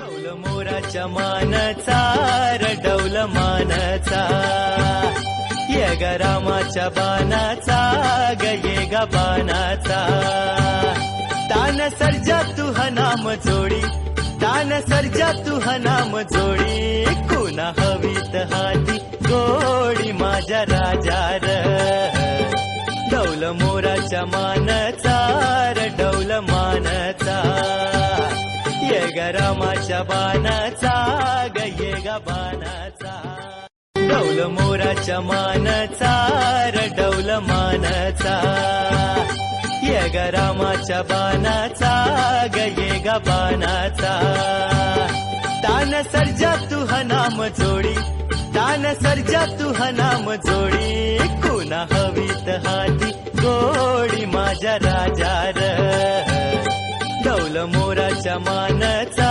डौल मोराच्या मानचा रडौल मानचा ये ग रामाच्या बाणाचा ग ये ग बाणाचा तान सर्जा तू हा नाम जोडी तान सर्जा तू हा नाम जोडी कुणा हवीत हाती गोडी माझ्या राजा र डौल मोराच्या मानचा रडौल मानचा ये ग रामाच्या बाणाचा ग ये ग बाणाचा डौल मोराच्या मानचा रडौल मानचा ये ग रामाच्या बाणाचा ग ये ग बाणाचा तान सर्जा तू हा नाम जोडी तान सर्जा तू हा नाम जोडी कुणा हवीत हाती गोडी माझ्या राजा र डौल मोराच्या मानचा